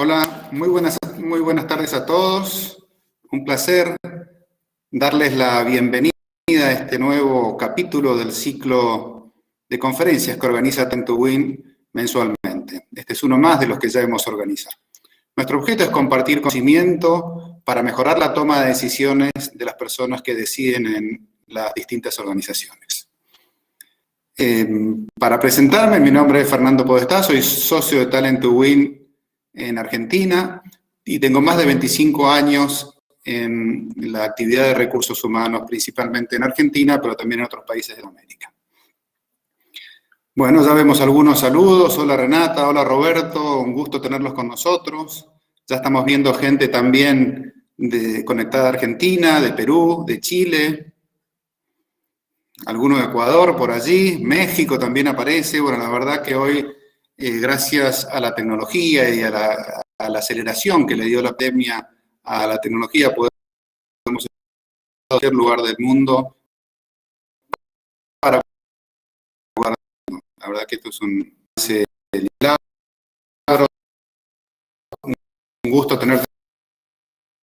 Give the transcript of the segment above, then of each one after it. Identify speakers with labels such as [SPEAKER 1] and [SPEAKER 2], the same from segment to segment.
[SPEAKER 1] Hola, muy buenas tardes a todos. Un placer darles la bienvenida a este nuevo capítulo del ciclo de conferencias que organiza Talent2Win mensualmente. Este es uno más de los que ya hemos organizado. Nuestro objeto es compartir conocimiento para mejorar la toma de decisiones de las personas que deciden en las distintas organizaciones. Para presentarme, mi nombre es Fernando Podestá, soy socio de Talent2Win en Argentina y tengo más de 25 años en la actividad de recursos humanos, principalmente en Argentina, pero también en otros países de América. Bueno, ya vemos algunos saludos. Hola Renata, hola Roberto, un gusto tenerlos con nosotros. Ya estamos viendo gente también conectada de Argentina, de Perú, de Chile, alguno de Ecuador por allí, México también aparece. Bueno, la verdad que hoy, gracias a la tecnología y a la aceleración que le dio la pandemia a la tecnología, podemos estar en cualquier lugar del mundo para jugar. La verdad que esto es un milagro, un gusto tenerte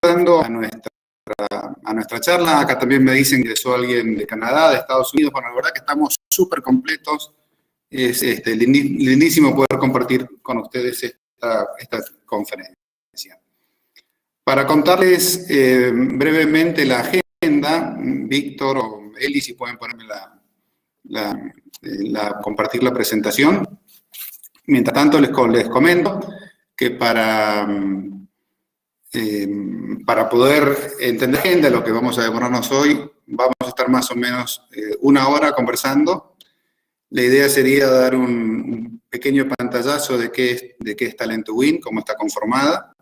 [SPEAKER 1] a nuestra charla. Acá también me dicen que ingresó alguien de Canadá, de Estados Unidos. Bueno, la verdad que estamos súper completos. Es lindísimo poder compartir con ustedes esta conferencia. Para contarles brevemente la agenda, Víctor o Eli, si pueden ponerme compartir la presentación. Mientras tanto, les comento que para poder entender la agenda, lo que vamos a demorarnos hoy, vamos a estar más o menos una hora conversando. La idea sería dar un pequeño pantallazo de qué es Talent2Win, cómo está conformada.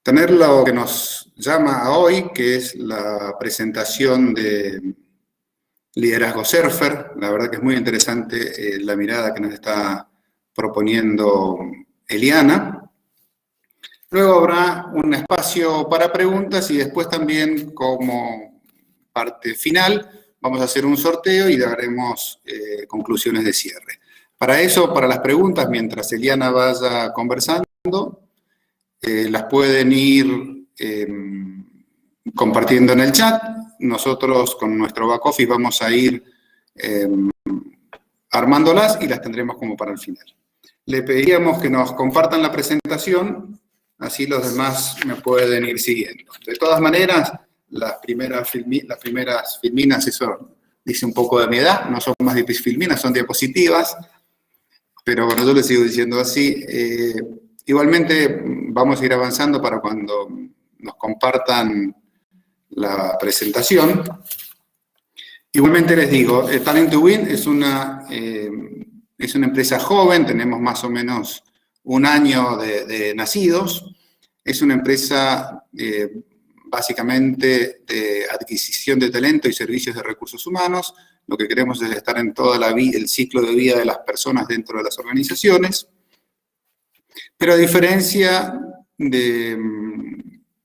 [SPEAKER 1] Tener lo que nos llama a hoy, que es la presentación de Liderazgo Surfer. La verdad que es muy interesante la mirada que nos está proponiendo Eliana. Luego habrá un espacio para preguntas y después también, como parte final, vamos a hacer un sorteo y daremos conclusiones de cierre. Para eso, para las preguntas, mientras Eliana vaya conversando, las pueden ir compartiendo en el chat. Nosotros con nuestro back office vamos a ir armándolas y las tendremos como para el final. Le pediríamos que nos compartan la presentación, así los demás me pueden ir siguiendo. De todas maneras, las primeras filminas, eso dice un poco de mi edad, no son más filminas, son diapositivas, pero bueno, yo les sigo diciendo así. Igualmente vamos a ir avanzando para cuando nos compartan la presentación. Igualmente les digo, Talent2Win es una empresa joven, tenemos más o menos un año de nacidos. Es una empresa básicamente de adquisición de talento y servicios de recursos humanos. Lo que queremos es estar en todo el ciclo de vida de las personas dentro de las organizaciones. Pero a diferencia de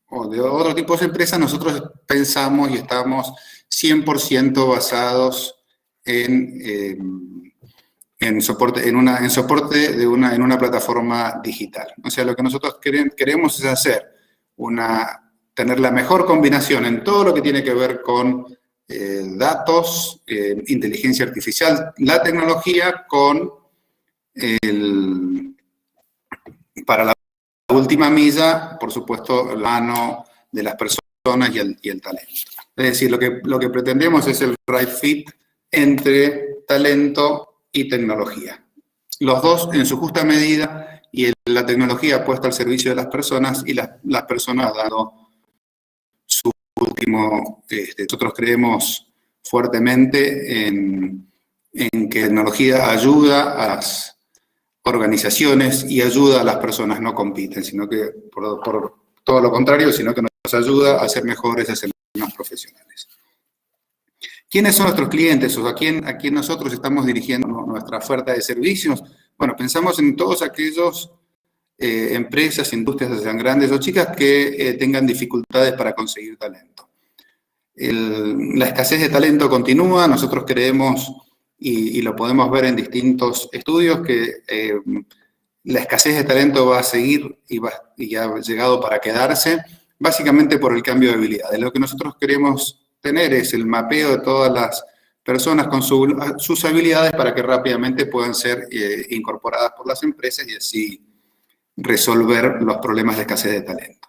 [SPEAKER 1] otros tipos de empresas, nosotros pensamos y estamos 100% basados en soporte de una plataforma digital. O sea, lo que nosotros queremos es tener la mejor combinación en todo lo que tiene que ver con datos, inteligencia artificial, la tecnología para la última milla, por supuesto, la mano de las personas y el talento. Es decir, lo que pretendemos es el right fit entre talento y tecnología. Los dos en su justa medida y la tecnología puesta al servicio de las personas y las personas dando su último. Nosotros creemos fuertemente en que la tecnología ayuda a las organizaciones y ayuda a las personas, no compiten, sino que por todo lo contrario, sino que nos ayuda a ser mejores, a ser más profesionales. ¿Quiénes son nuestros clientes o a quién nosotros estamos dirigiendo nuestra oferta de servicios? Bueno, pensamos en todos aquellos empresas, industrias, sean grandes o chicas, que tengan dificultades para conseguir talento. La escasez de talento continúa. Nosotros creemos, y lo podemos ver en distintos estudios, que la escasez de talento va a seguir y ha llegado para quedarse, básicamente por el cambio de habilidades. Lo que nosotros queremos tener es el mapeo de todas las personas con sus habilidades para que rápidamente puedan ser incorporadas por las empresas y así resolver los problemas de escasez de talento.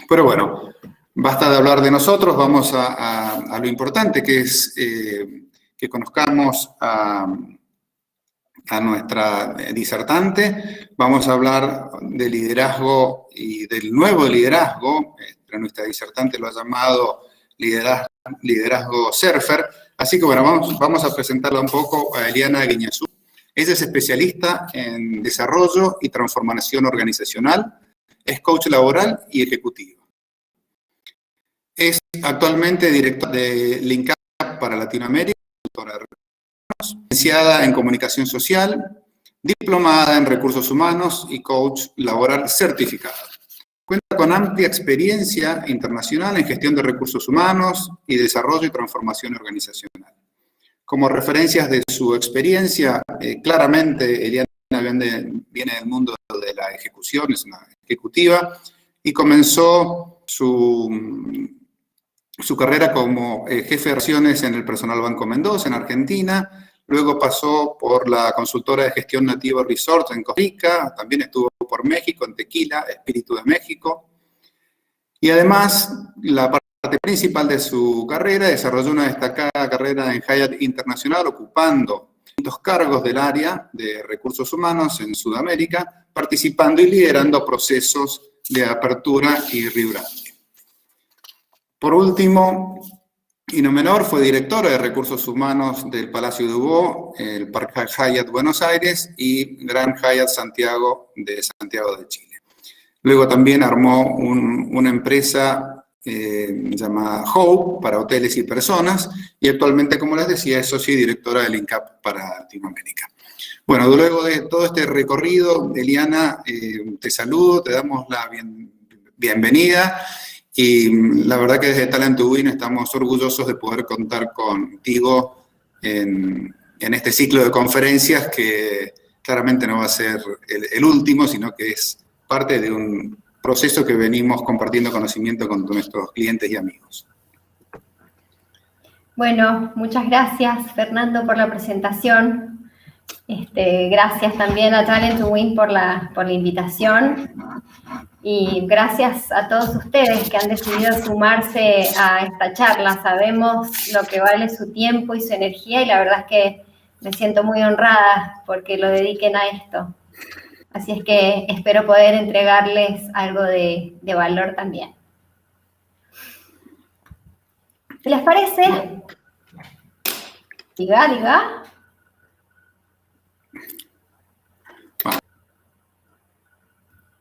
[SPEAKER 1] Pero bueno, basta de hablar de nosotros, vamos a lo importante, que es que conozcamos a nuestra disertante. Vamos a hablar de liderazgo y del nuevo liderazgo. Nuestra disertante lo ha llamado liderazgo surfer. Así que bueno, vamos a presentarla un poco a Eliana Guiñazú. Ella es especialista en desarrollo y transformación organizacional, es coach laboral y ejecutiva. Es actualmente directora de LinkUp para Latinoamérica, licenciada en comunicación social, diplomada en recursos humanos y coach laboral certificada. Cuenta con amplia experiencia internacional en gestión de recursos humanos y desarrollo y transformación organizacional. Como referencias de su experiencia, claramente Eliana viene del mundo de la ejecución, es una ejecutiva, y comenzó su carrera como jefe de relaciones en el Personal Banco Mendoza, en Argentina. Luego pasó por la consultora de gestión Nativa Resort en Costa Rica, también estuvo por México, en Tequila, Espíritu de México. Y además, la parte principal de su carrera, desarrolló una destacada carrera en Hyatt Internacional, ocupando distintos cargos del área de recursos humanos en Sudamérica, participando y liderando procesos de apertura y rebranding. Por último, y no menor, fue directora de Recursos Humanos del Palacio de Dubó, el Park Hyatt Buenos Aires y Grand Hyatt Santiago de Chile. Luego también armó una empresa llamada Hope para hoteles y personas y actualmente, como les decía, es socia y directora del LinkUp para Latinoamérica. Bueno, luego de todo este recorrido, Eliana, te saludo, te damos la bienvenida. Y la verdad que desde Talent to Win estamos orgullosos de poder contar contigo en este ciclo de conferencias que claramente no va a ser el último, sino que es parte de un proceso que venimos compartiendo conocimiento con nuestros clientes y amigos.
[SPEAKER 2] Bueno, muchas gracias, Fernando, por la presentación. Gracias también a Talent to Win por la invitación. Y gracias a todos ustedes que han decidido sumarse a esta charla. Sabemos lo que vale su tiempo y su energía y la verdad es que me siento muy honrada porque lo dediquen a esto. Así es que espero poder entregarles algo de valor también. ¿Qué les parece? Diga.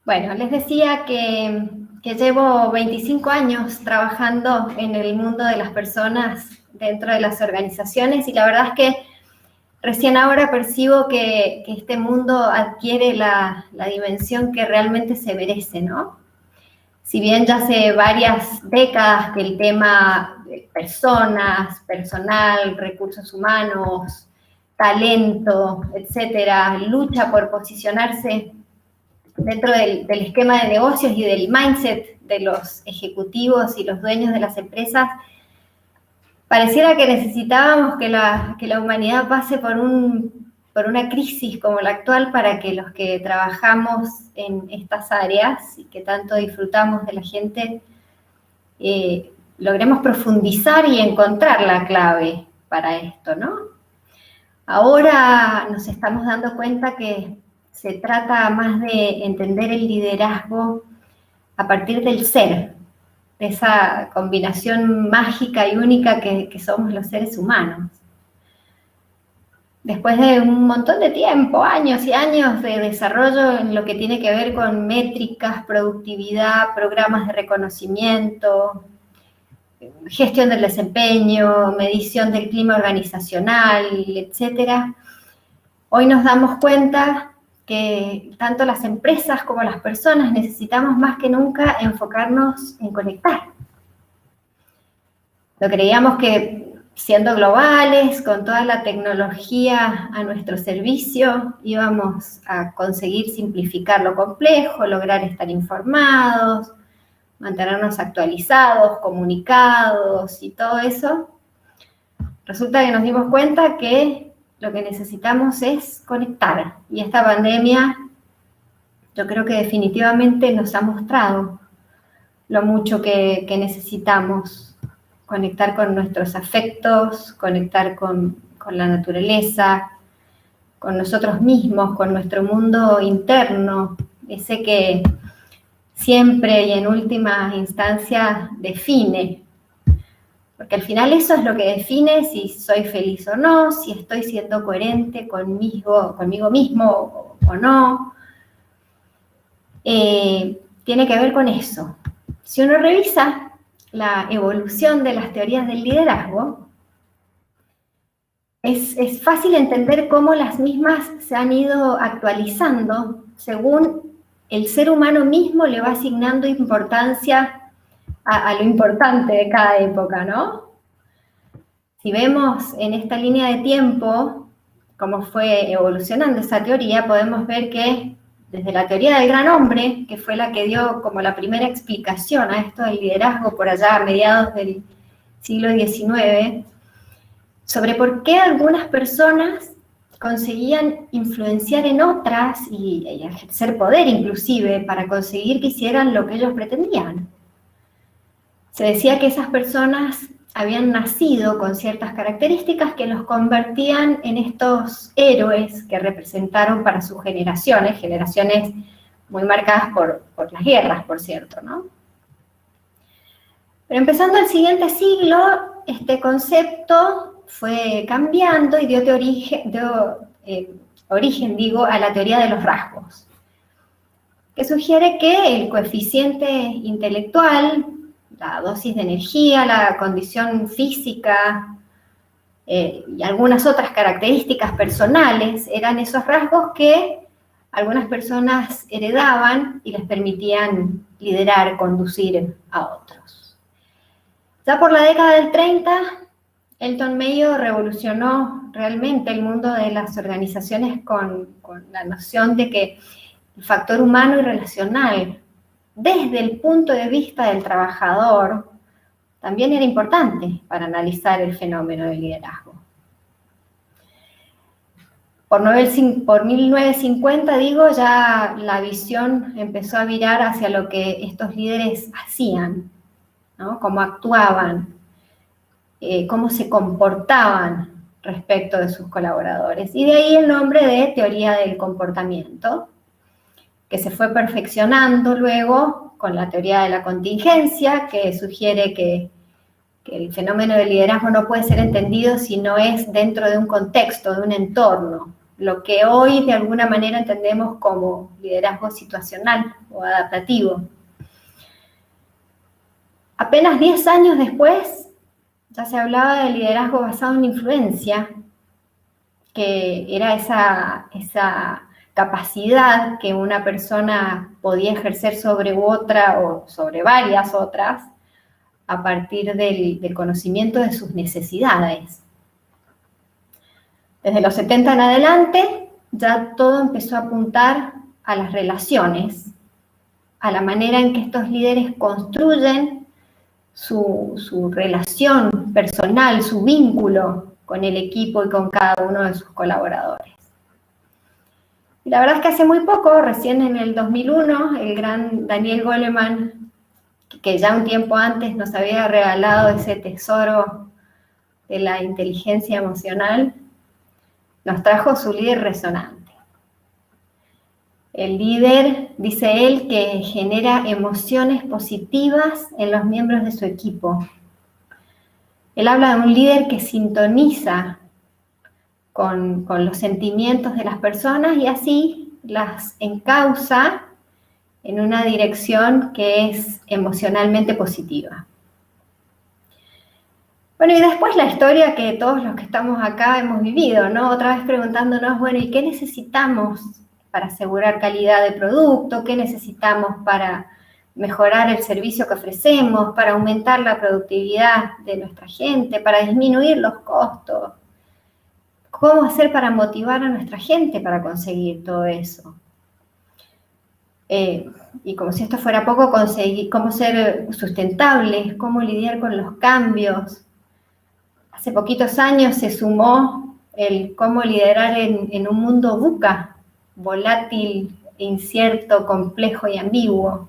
[SPEAKER 2] Bueno, les decía que llevo 25 años trabajando en el mundo de las personas dentro de las organizaciones y la verdad es que recién ahora percibo que este mundo adquiere la dimensión que realmente se merece, ¿no? Si bien ya hace varias décadas que el tema de personas, personal, recursos humanos, talento, etcétera, lucha por posicionarse dentro del esquema de negocios y del mindset de los ejecutivos y los dueños de las empresas, pareciera que necesitábamos que la humanidad pase por una crisis como la actual para que los que trabajamos en estas áreas y que tanto disfrutamos de la gente, logremos profundizar y encontrar la clave para esto, ¿no? Ahora nos estamos dando cuenta que se trata más de entender el liderazgo a partir del ser, de esa combinación mágica y única que somos los seres humanos. Después de un montón de tiempo, años y años de desarrollo en lo que tiene que ver con métricas, productividad, programas de reconocimiento, gestión del desempeño, medición del clima organizacional, etcétera, hoy nos damos cuenta que tanto las empresas como las personas necesitamos más que nunca enfocarnos en conectar. Lo creíamos que siendo globales, con toda la tecnología a nuestro servicio, íbamos a conseguir simplificar lo complejo, lograr estar informados, mantenernos actualizados, comunicados y todo eso. Resulta que nos dimos cuenta que lo que necesitamos es conectar. Y esta pandemia, yo creo que definitivamente nos ha mostrado lo mucho que necesitamos conectar con nuestros afectos, conectar con la naturaleza, con nosotros mismos, con nuestro mundo interno, ese que siempre y en última instancia define. Porque al final eso es lo que define si soy feliz o no, si estoy siendo coherente conmigo mismo o no. Tiene que ver con eso. Si uno revisa la evolución de las teorías del liderazgo, es fácil entender cómo las mismas se han ido actualizando según el ser humano mismo le va asignando importancia a lo importante de cada época, ¿no? Si vemos en esta línea de tiempo cómo fue evolucionando esa teoría, podemos ver que desde la teoría del gran hombre, que fue la que dio como la primera explicación a esto del liderazgo por allá a mediados del siglo XIX, sobre por qué algunas personas conseguían influenciar en otras y ejercer poder inclusive para conseguir que hicieran lo que ellos pretendían. Se decía que esas personas habían nacido con ciertas características que los convertían en estos héroes que representaron para sus generaciones muy marcadas por las guerras, por cierto, ¿no? Pero empezando el siguiente siglo, este concepto fue cambiando y dio origen, a la teoría de los rasgos, que sugiere que el coeficiente intelectual, la dosis de energía, la condición física y algunas otras características personales eran esos rasgos que algunas personas heredaban y les permitían liderar, conducir a otros. Ya por la década del 30, Elton Mayo revolucionó realmente el mundo de las organizaciones con la noción de que el factor humano y relacional, desde el punto de vista del trabajador, también era importante para analizar el fenómeno del liderazgo. Por 1950, ya la visión empezó a virar hacia lo que estos líderes hacían, ¿no? Cómo actuaban, cómo se comportaban respecto de sus colaboradores. Y de ahí el nombre de teoría del comportamiento, que se fue perfeccionando luego con la teoría de la contingencia, que sugiere que el fenómeno del liderazgo no puede ser entendido si no es dentro de un contexto, de un entorno, lo que hoy de alguna manera entendemos como liderazgo situacional o adaptativo. Apenas 10 años después, ya se hablaba de liderazgo basado en influencia, que era esa capacidad que una persona podía ejercer sobre otra o sobre varias otras a partir del conocimiento de sus necesidades. Desde los 70 en adelante, ya todo empezó a apuntar a las relaciones, a la manera en que estos líderes construyen su relación personal, su vínculo con el equipo y con cada uno de sus colaboradores. Y la verdad es que hace muy poco, recién en el 2001, el gran Daniel Goleman, que ya un tiempo antes nos había regalado ese tesoro de la inteligencia emocional, nos trajo su líder resonante. El líder, dice él, que genera emociones positivas en los miembros de su equipo. Él habla de un líder que sintoniza con los sentimientos de las personas y así las encausa en una dirección que es emocionalmente positiva. Bueno, y después la historia que todos los que estamos acá hemos vivido, ¿no? Otra vez preguntándonos, bueno, ¿y qué necesitamos para asegurar calidad de producto? ¿Qué necesitamos para mejorar el servicio que ofrecemos, para aumentar la productividad de nuestra gente, para disminuir los costos. ¿Cómo hacer para motivar a nuestra gente para conseguir todo eso? Y como si esto fuera poco, conseguir cómo ser sustentables, cómo lidiar con los cambios. Hace poquitos años se sumó el cómo liderar en un mundo VUCA, volátil, incierto, complejo y ambiguo.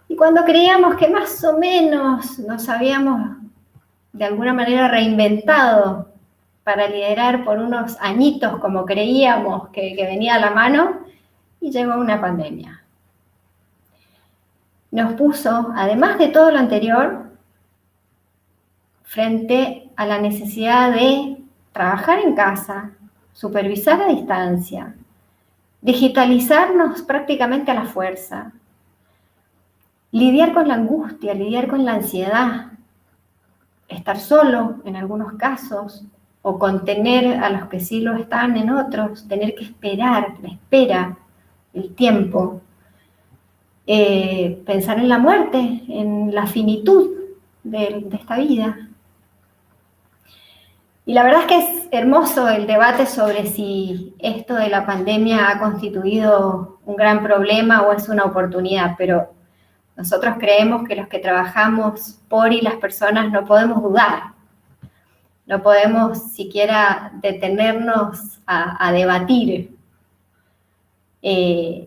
[SPEAKER 2] Y cuando creíamos que más o menos nos habíamos de alguna manera reinventado para liderar por unos añitos como creíamos que venía a la mano, y llegó una pandemia. Nos puso, además de todo lo anterior, frente a la necesidad de trabajar en casa, supervisar a distancia, digitalizarnos prácticamente a la fuerza, lidiar con la angustia, lidiar con la ansiedad, estar solo en algunos casos, o contener a los que sí lo están en otros, tener que esperar, la espera, el tiempo, pensar en la muerte, en la finitud de esta vida. Y la verdad es que es hermoso el debate sobre si esto de la pandemia ha constituido un gran problema o es una oportunidad, pero nosotros creemos que los que trabajamos por y las personas no podemos dudar, no podemos siquiera detenernos a debatir.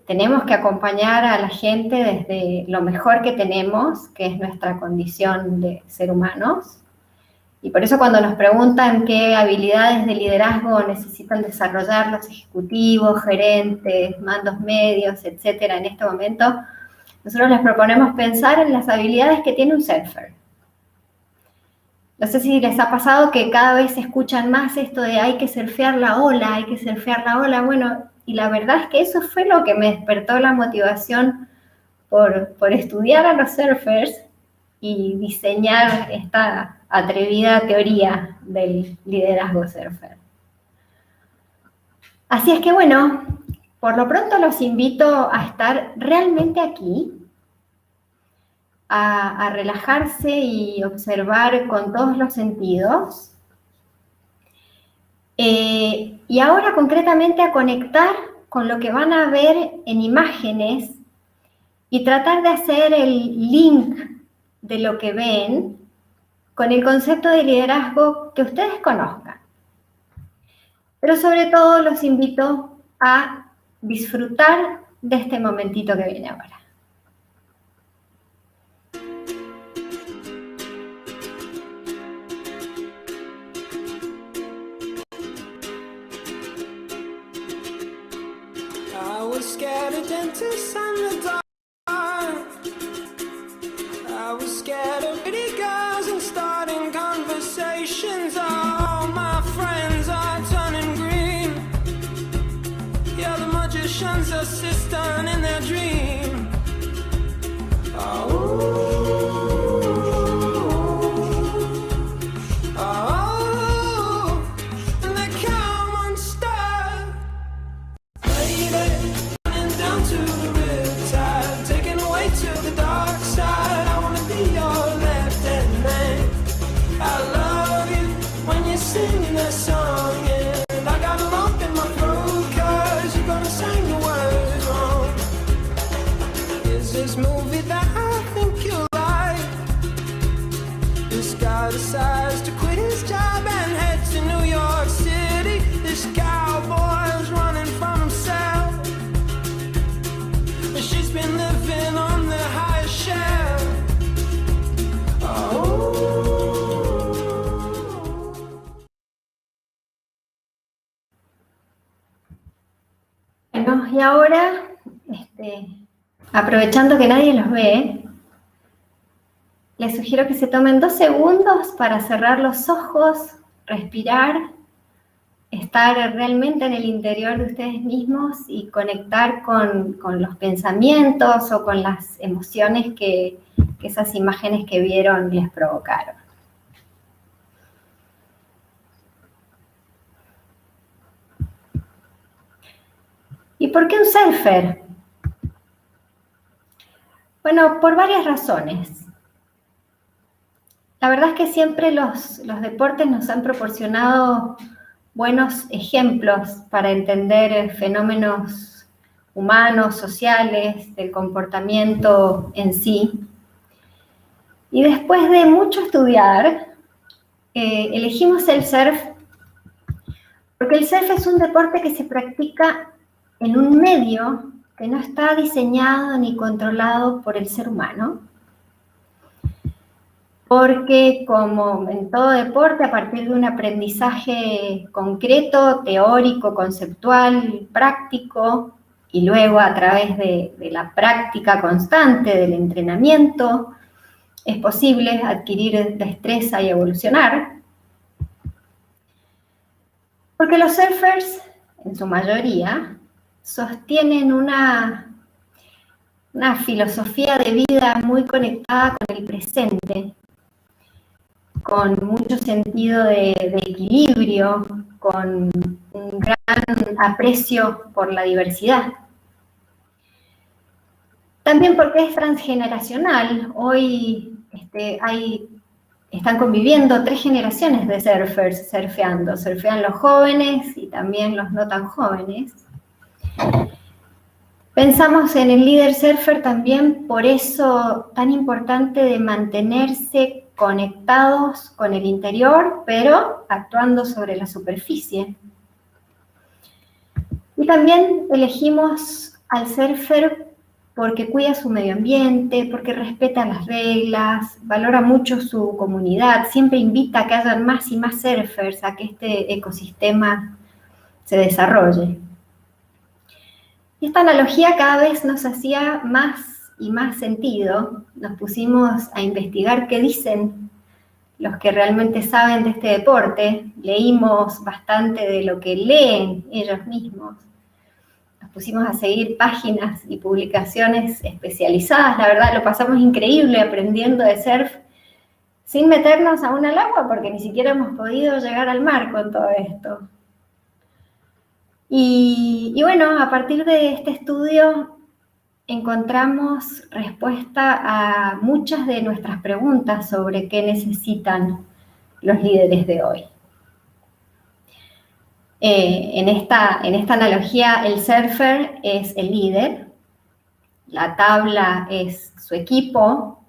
[SPEAKER 2] Tenemos que acompañar a la gente desde lo mejor que tenemos, que es nuestra condición de ser humanos. Y por eso cuando nos preguntan qué habilidades de liderazgo necesitan desarrollar los ejecutivos, gerentes, mandos medios, etcétera, en este momento, nosotros les proponemos pensar en las habilidades que tiene un surfer. No sé si les ha pasado que cada vez escuchan más esto de hay que surfear la ola, hay que surfear la ola. Bueno, y la verdad es que eso fue lo que me despertó la motivación por estudiar a los surfers y diseñar esta atrevida teoría del liderazgo surfer. Así es que bueno, por lo pronto los invito a estar realmente aquí, a relajarse y observar con todos los sentidos. Y ahora concretamente a conectar con lo que van a ver en imágenes y tratar de hacer el link de lo que ven con el concepto de liderazgo que ustedes conozcan. Pero sobre todo los invito a disfrutar de este momentito que viene ahora.
[SPEAKER 3] I was scared of dentists and the dark. I was scared of pretty girls and starting conversations. All my friends are turning green. Yeah, the magician's assistant in their dream. Singing that song, and I got a lump in my throat, 'cause you're gonna sing the words wrong. Is this movie that I think you like? This guy decides to quit his job and head to New York City. This cowboy's running from himself, but she's been living on the highest shelf.
[SPEAKER 2] Bueno, y ahora, aprovechando que nadie los ve, les sugiero que se tomen 2 segundos para cerrar los ojos, respirar, estar realmente en el interior de ustedes mismos y conectar con los pensamientos o con las emociones que esas imágenes que vieron les provocaron. ¿Y por qué un surfer? Bueno, por varias razones. La verdad es que siempre los deportes nos han proporcionado buenos ejemplos para entender fenómenos humanos, sociales, del comportamiento en sí. Y después de mucho estudiar, elegimos el surf, porque el surf es un deporte que se practica en un medio que no está diseñado ni controlado por el ser humano, porque como en todo deporte, a partir de un aprendizaje concreto, teórico, conceptual, práctico, y luego a través de la práctica constante, del entrenamiento, es posible adquirir destreza y evolucionar. Porque los surfers, en su mayoría, sostienen una filosofía de vida muy conectada con el presente, con mucho sentido de equilibrio, con un gran aprecio por la diversidad. También porque es transgeneracional. Hoy están conviviendo 3 generaciones de surfers surfeando. Surfean los jóvenes y también los no tan jóvenes. Pensamos en el líder surfer también por eso tan importante de mantenerse conectados con el interior, pero actuando sobre la superficie. Y también elegimos al surfer porque cuida su medio ambiente, porque respeta las reglas, valora mucho su comunidad, siempre invita a que haya más y más surfers, a que este ecosistema se desarrolle. Esta analogía cada vez nos hacía más y más sentido. Nos pusimos a investigar qué dicen los que realmente saben de este deporte. Leímos bastante de lo que leen ellos mismos. Nos pusimos a seguir páginas y publicaciones especializadas. La verdad, lo pasamos increíble aprendiendo de surf sin meternos aún al agua, porque ni siquiera hemos podido llegar al mar con todo esto. Y bueno, a partir de este estudio encontramos respuesta a muchas de nuestras preguntas sobre qué necesitan los líderes de hoy. En esta analogía, el surfer es el líder, la tabla es su equipo,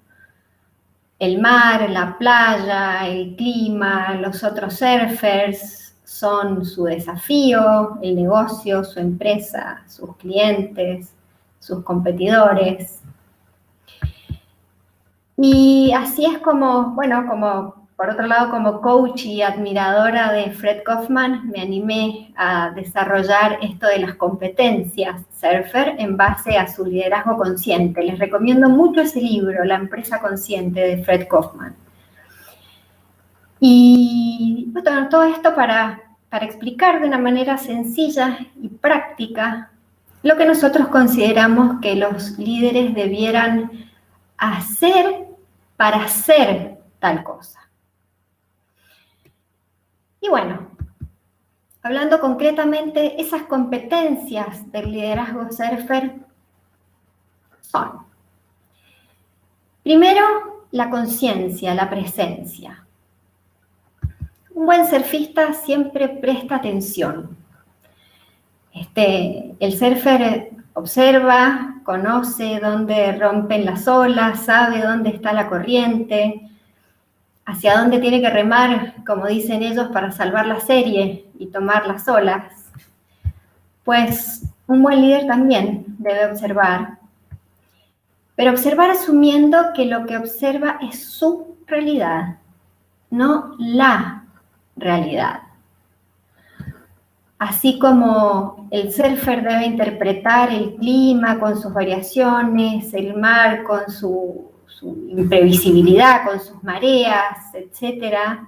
[SPEAKER 2] el mar, la playa, el clima, los otros surfers son su desafío, el negocio, su empresa, sus clientes, sus competidores. Y así es como por otro lado, como coach y admiradora de Fred Kaufman, me animé a desarrollar esto de las competencias surfer en base a su liderazgo consciente. Les recomiendo mucho ese libro, La empresa consciente, de Fred Kaufman. Y bueno, todo esto para explicar de una manera sencilla y práctica lo que nosotros consideramos que los líderes debieran hacer para hacer tal cosa. Y bueno, hablando concretamente, esas competencias del liderazgo surfer son, primero, la conciencia, la presencia. Un buen surfista siempre presta atención. El surfer observa, conoce dónde rompen las olas, sabe dónde está la corriente, hacia dónde tiene que remar, como dicen ellos, para salvar la serie y tomar las olas. Pues un buen líder también debe observar, pero observar asumiendo que lo que observa es su realidad, no la realidad. Así como el surfer debe interpretar el clima con sus variaciones, el mar con su imprevisibilidad, con sus mareas, etc.,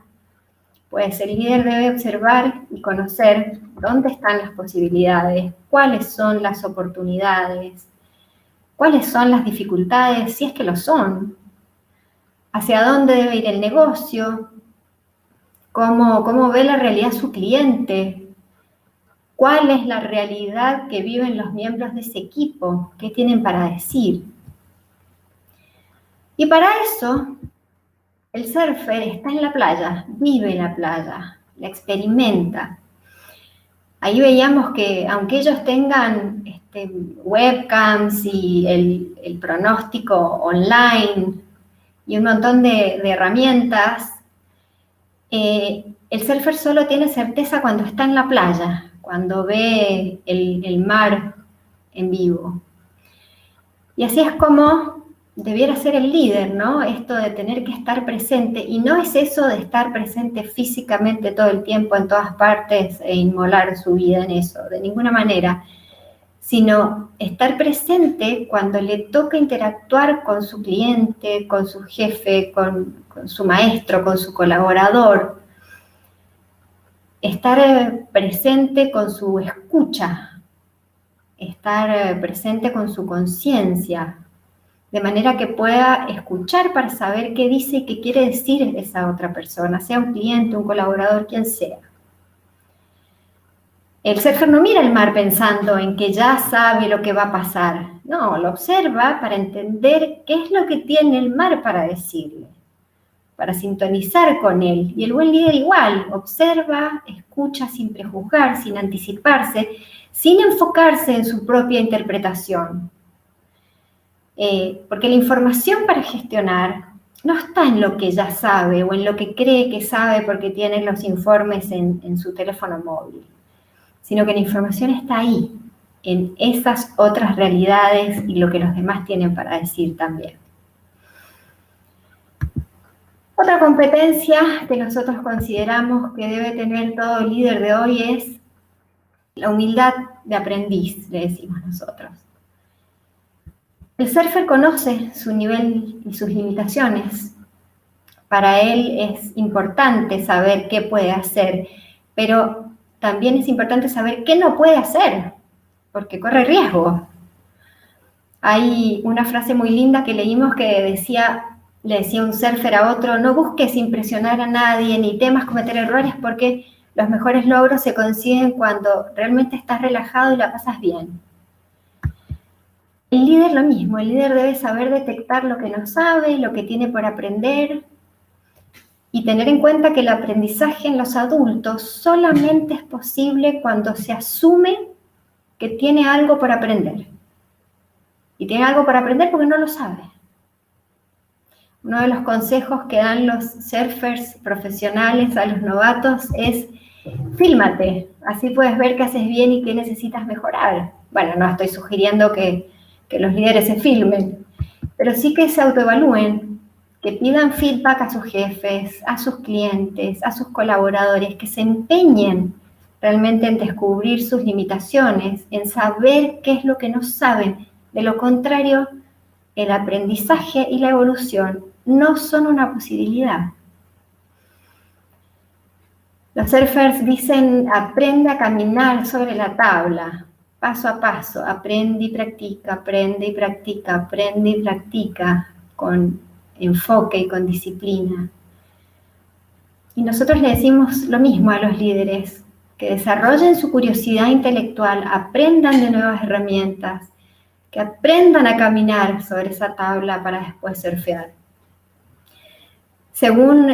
[SPEAKER 2] pues el líder debe observar y conocer dónde están las posibilidades, cuáles son las oportunidades, cuáles son las dificultades, si es que lo son, hacia dónde debe ir el negocio, cómo ve la realidad su cliente, cuál es la realidad que viven los miembros de ese equipo, qué tienen para decir. Y para eso, el surfer está en la playa, vive la playa, la experimenta. Ahí veíamos que aunque ellos tengan webcams y el pronóstico online y un montón de herramientas, el surfer solo tiene certeza cuando está en la playa, cuando ve el mar en vivo. Y así es como debiera ser el líder, ¿no? Esto de tener que estar presente, y no es eso de estar presente físicamente todo el tiempo en todas partes e inmolar su vida en eso, de ninguna manera, sino estar presente cuando le toca interactuar con su cliente, con su jefe, con su maestro, con su colaborador. Estar presente con su escucha, estar presente con su conciencia, de manera que pueda escuchar para saber qué dice y qué quiere decir esa otra persona, sea un cliente, un colaborador, quien sea. El surfer no mira el mar pensando en que ya sabe lo que va a pasar. No, lo observa para entender qué es lo que tiene el mar para decirle, para sintonizar con él. Y el buen líder igual, observa, escucha sin prejuzgar, sin anticiparse, sin enfocarse en su propia interpretación. Porque la información para gestionar no está en lo que ya sabe o en lo que cree que sabe porque tiene los informes en su teléfono móvil, sino que la información está ahí, en esas otras realidades y lo que los demás tienen para decir también. Otra competencia que nosotros consideramos que debe tener todo líder de hoy es la humildad de aprendiz, le decimos nosotros. El surfer conoce su nivel y sus limitaciones. Para él es importante saber qué puede hacer, pero también es importante saber qué no puede hacer, porque corre riesgo. Hay una frase muy linda que leímos que le decía un surfer a otro: no busques impresionar a nadie ni temas cometer errores, porque los mejores logros se consiguen cuando realmente estás relajado y la pasas bien. El líder lo mismo, el líder debe saber detectar lo que no sabe, lo que tiene por aprender, y tener en cuenta que el aprendizaje en los adultos solamente es posible cuando se asume que tiene algo por aprender. Y tiene algo por aprender porque no lo sabe. Uno de los consejos que dan los surfers profesionales a los novatos es: fílmate, así puedes ver qué haces bien y qué necesitas mejorar. Bueno, no estoy sugiriendo que los líderes se filmen, pero sí que se autoevalúen, que pidan feedback a sus jefes, a sus clientes, a sus colaboradores, que se empeñen realmente en descubrir sus limitaciones, en saber qué es lo que no saben. De lo contrario, el aprendizaje y la evolución no son una posibilidad. Los surfers dicen: aprende a caminar sobre la tabla, paso a paso, aprende y practica, aprende y practica, aprende y practica, con enfoque y con disciplina. Y nosotros le decimos lo mismo a los líderes: que desarrollen su curiosidad intelectual, aprendan de nuevas herramientas, que aprendan a caminar sobre esa tabla para después surfear. Según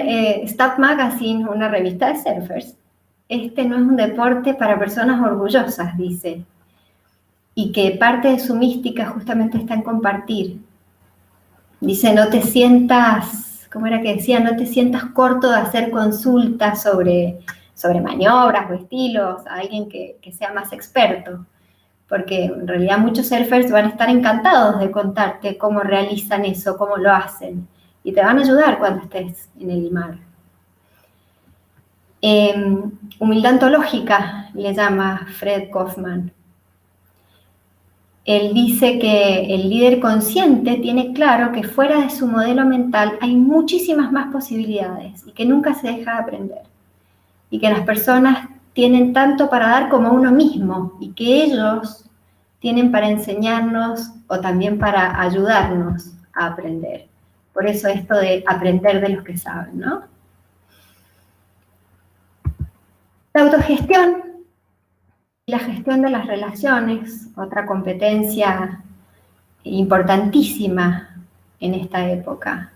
[SPEAKER 2] Stat Magazine, una revista de surfers, este no es un deporte para personas orgullosas, dice, y que parte de su mística justamente está en compartir. Dice: no te sientas, ¿cómo era que decía? No te sientas corto de hacer consultas sobre maniobras o estilos a alguien que sea más experto, porque en realidad muchos surfers van a estar encantados de contarte cómo realizan eso, cómo lo hacen, y te van a ayudar cuando estés en el mar. Humildad ontológica le llama Fred Kaufman. Él dice que el líder consciente tiene claro que fuera de su modelo mental hay muchísimas más posibilidades y que nunca se deja de aprender. Y que las personas tienen tanto para dar como uno mismo y que ellos tienen para enseñarnos o también para ayudarnos a aprender. Por eso esto de aprender de los que saben, ¿no? La autogestión y la gestión de las relaciones, otra competencia importantísima en esta época.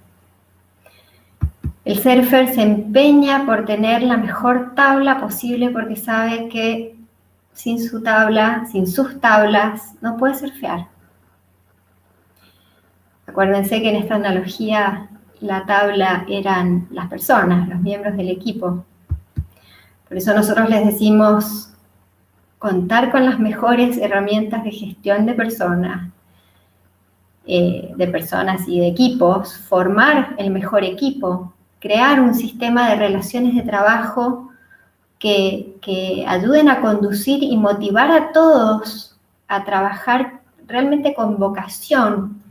[SPEAKER 2] El surfer se empeña por tener la mejor tabla posible porque sabe que sin su tabla, sin sus tablas, no puede surfear. Acuérdense que en esta analogía la tabla eran las personas, los miembros del equipo. Por eso nosotros les decimos contar con las mejores herramientas de gestión de personas y de equipos, formar el mejor equipo, crear un sistema de relaciones de trabajo que ayuden a conducir y motivar a todos a trabajar realmente con vocación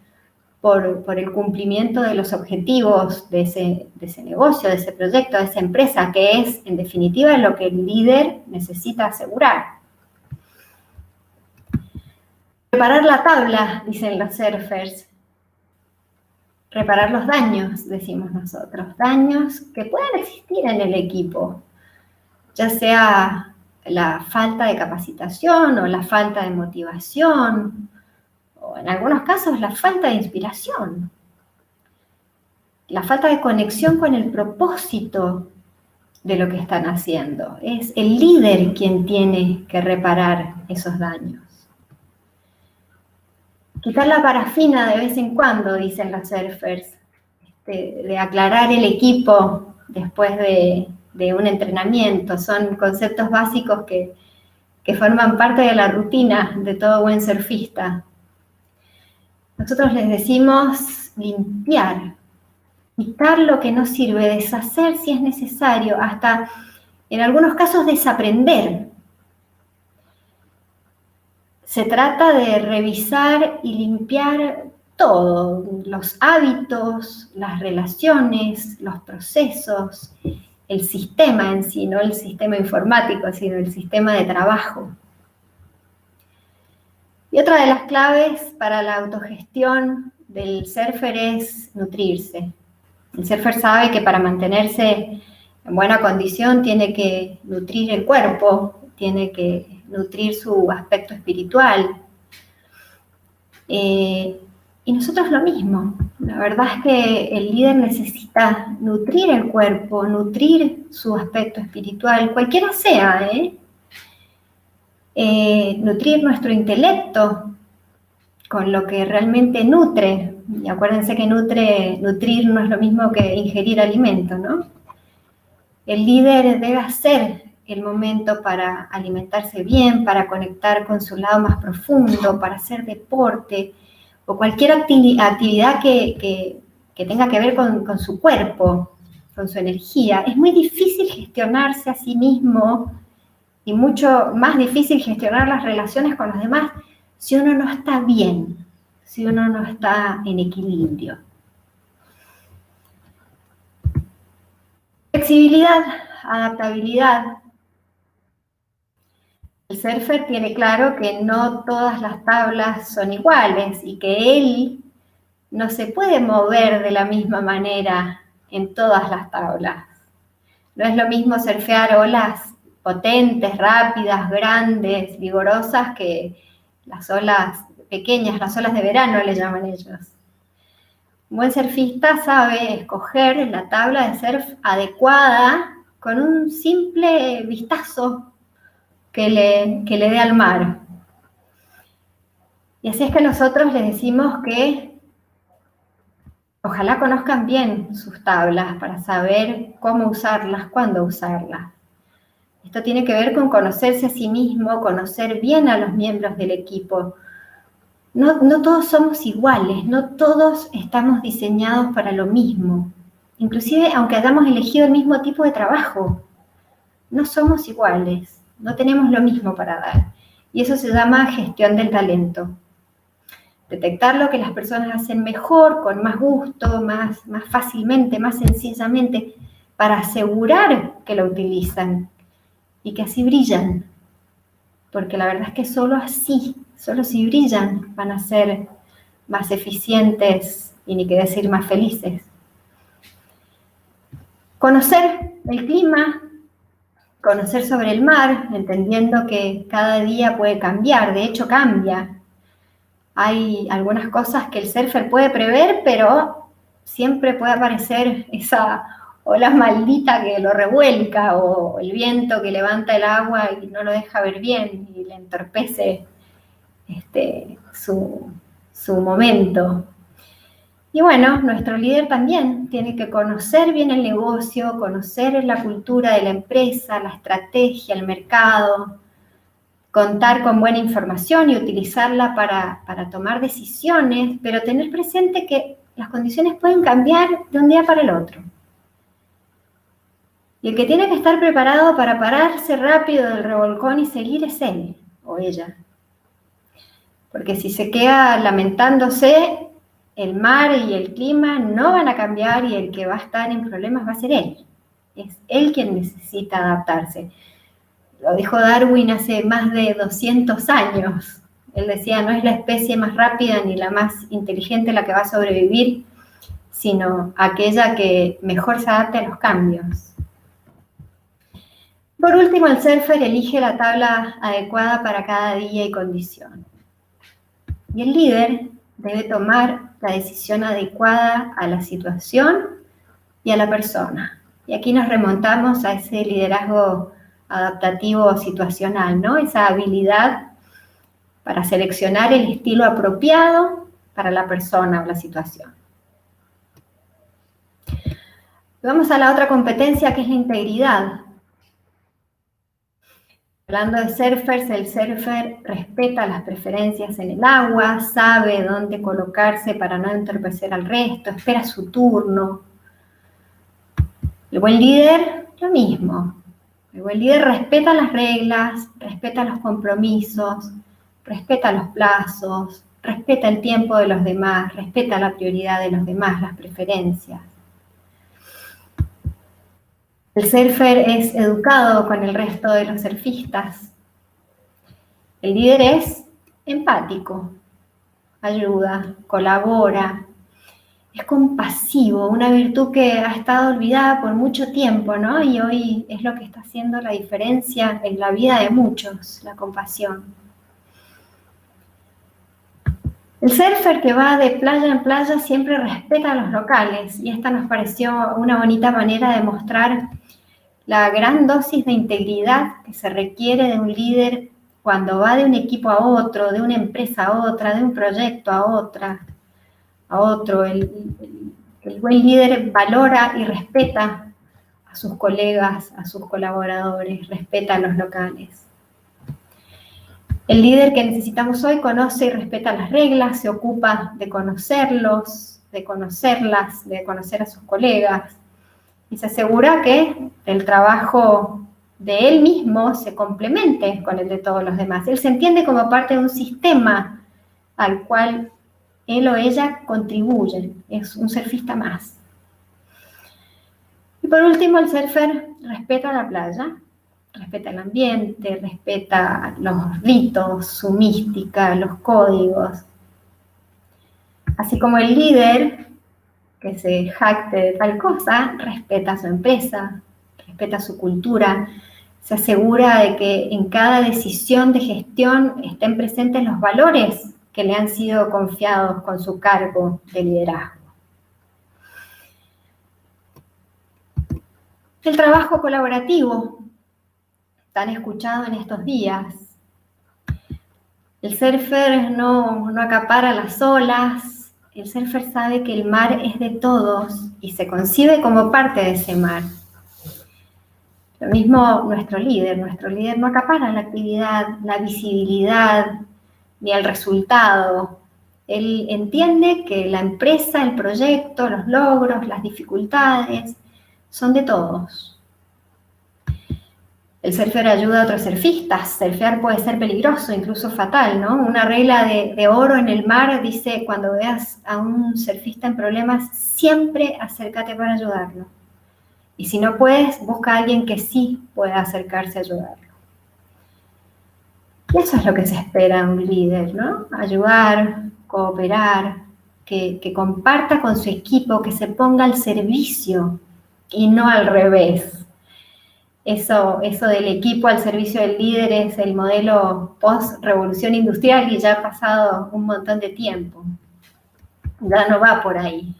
[SPEAKER 2] por el cumplimiento de los objetivos de ese negocio, de ese proyecto, de esa empresa, que es, en definitiva, lo que el líder necesita asegurar. Reparar la tabla, dicen los surfers. Reparar los daños, decimos nosotros. Daños que puedan existir en el equipo, ya sea la falta de capacitación o la falta de motivación, o en algunos casos la falta de inspiración, la falta de conexión con el propósito de lo que están haciendo. Es el líder quien tiene que reparar esos daños. Quitar la parafina de vez en cuando, dicen los surfers, de aclarar el equipo después de un entrenamiento. Son conceptos básicos que forman parte de la rutina de todo buen surfista. Nosotros les decimos limpiar, quitar lo que no sirve, deshacer si es necesario, hasta en algunos casos desaprender. Se trata de revisar y limpiar todo, los hábitos, las relaciones, los procesos, el sistema en sí, no el sistema informático, sino el sistema de trabajo. Y otra de las claves para la autogestión del surfer es nutrirse. El surfer sabe que para mantenerse en buena condición tiene que nutrir el cuerpo, tiene que nutrir su aspecto espiritual. Y nosotros lo mismo. La verdad es que el líder necesita nutrir el cuerpo, nutrir su aspecto espiritual, cualquiera sea, nutrir nuestro intelecto con lo que realmente nutre. Y acuérdense que nutrir no es lo mismo que ingerir alimento, ¿no? El líder debe hacer el momento para alimentarse bien, para conectar con su lado más profundo, para hacer deporte o cualquier actividad que tenga que ver con su cuerpo, con su energía. Es muy difícil gestionarse a sí mismo y mucho más difícil gestionar las relaciones con los demás si uno no está bien, si uno no está en equilibrio. Flexibilidad, adaptabilidad. El surfer tiene claro que no todas las tablas son iguales y que él no se puede mover de la misma manera en todas las tablas. No es lo mismo surfear olas potentes, rápidas, grandes, vigorosas, que las olas pequeñas, las olas de verano le llaman ellos. Un buen surfista sabe escoger la tabla de surf adecuada con un simple vistazo que le dé al mar. Y así es que nosotros les decimos que ojalá conozcan bien sus tablas para saber cómo usarlas, cuándo usarlas. Esto tiene que ver con conocerse a sí mismo, conocer bien a los miembros del equipo. No todos somos iguales, no todos estamos diseñados para lo mismo. Inclusive, aunque hayamos elegido el mismo tipo de trabajo, no somos iguales. No tenemos lo mismo para dar. Y eso se llama gestión del talento. Detectar lo que las personas hacen mejor, con más gusto, más fácilmente, más sencillamente, para asegurar que lo utilizan y que así brillan. Porque la verdad es que solo así, solo si brillan, van a ser más eficientes y ni qué decir más felices. Conocer el clima, conocer sobre el mar, entendiendo que cada día puede cambiar, de hecho cambia. Hay algunas cosas que el surfer puede prever, pero siempre puede aparecer esa ola maldita que lo revuelca, o el viento que levanta el agua y no lo deja ver bien y le entorpece su momento. Y bueno, nuestro líder también tiene que conocer bien el negocio, conocer la cultura de la empresa, la estrategia, el mercado, contar con buena información y utilizarla para tomar decisiones, pero tener presente que las condiciones pueden cambiar de un día para el otro. Y el que tiene que estar preparado para pararse rápido del revolcón y seguir es él o ella. Porque si se queda lamentándose, el mar y el clima no van a cambiar y el que va a estar en problemas va a ser él. Es él quien necesita adaptarse. Lo dijo Darwin hace más de 200 años. Él decía, no es la especie más rápida ni la más inteligente la que va a sobrevivir, sino aquella que mejor se adapte a los cambios. Por último, el surfer elige la tabla adecuada para cada día y condición. Y el líder debe tomar la decisión adecuada a la situación y a la persona. Y aquí nos remontamos a ese liderazgo adaptativo situacional, ¿no? Esa habilidad para seleccionar el estilo apropiado para la persona o la situación. Vamos a la otra competencia, que es la integridad. Hablando de surfers, el surfer respeta las preferencias en el agua, sabe dónde colocarse para no entorpecer al resto, espera su turno. El buen líder, lo mismo. El buen líder respeta las reglas, respeta los compromisos, respeta los plazos, respeta el tiempo de los demás, respeta la prioridad de los demás, las preferencias. El surfer es educado con el resto de los surfistas. El líder es empático, ayuda, colabora, es compasivo, una virtud que ha estado olvidada por mucho tiempo, ¿no? Y hoy es lo que está haciendo la diferencia en la vida de muchos, la compasión. El surfer que va de playa en playa siempre respeta a los locales, y esta nos pareció una bonita manera de mostrar la gran dosis de integridad que se requiere de un líder cuando va de un equipo a otro, de una empresa a otra, de un proyecto a otro. El buen líder valora y respeta a sus colegas, a sus colaboradores, respeta a los locales. El líder que necesitamos hoy conoce y respeta las reglas, se ocupa de conocerlos, de conocerlas, de conocer a sus colegas, y se asegura que el trabajo de él mismo se complemente con el de todos los demás. Él se entiende como parte de un sistema al cual él o ella contribuye, es un surfista más. Y por último, el surfer respeta la playa, respeta el ambiente, respeta los ritos, su mística, los códigos. Así como el líder que se jacte de tal cosa, respeta su empresa, respeta su cultura, se asegura de que en cada decisión de gestión estén presentes los valores que le han sido confiados con su cargo de liderazgo. El trabajo colaborativo, tan escuchado en estos días. El surfer no acapara las olas. El surfer sabe que el mar es de todos y se concibe como parte de ese mar. Lo mismo nuestro líder no acapara la actividad, la visibilidad, ni el resultado. Él entiende que la empresa, el proyecto, los logros, las dificultades, son de todos. El surfer ayuda a otros surfistas. Surfear puede ser peligroso, incluso fatal, ¿no? Una regla de oro en el mar dice, cuando veas a un surfista en problemas, siempre acércate para ayudarlo. Y si no puedes, busca a alguien que sí pueda acercarse a ayudarlo. Y eso es lo que se espera de un líder, ¿no? Ayudar, cooperar, que comparta con su equipo, que se ponga al servicio y no al revés. Eso del equipo al servicio del líder es el modelo post-revolución industrial y ya ha pasado un montón de tiempo. Ya no va por ahí.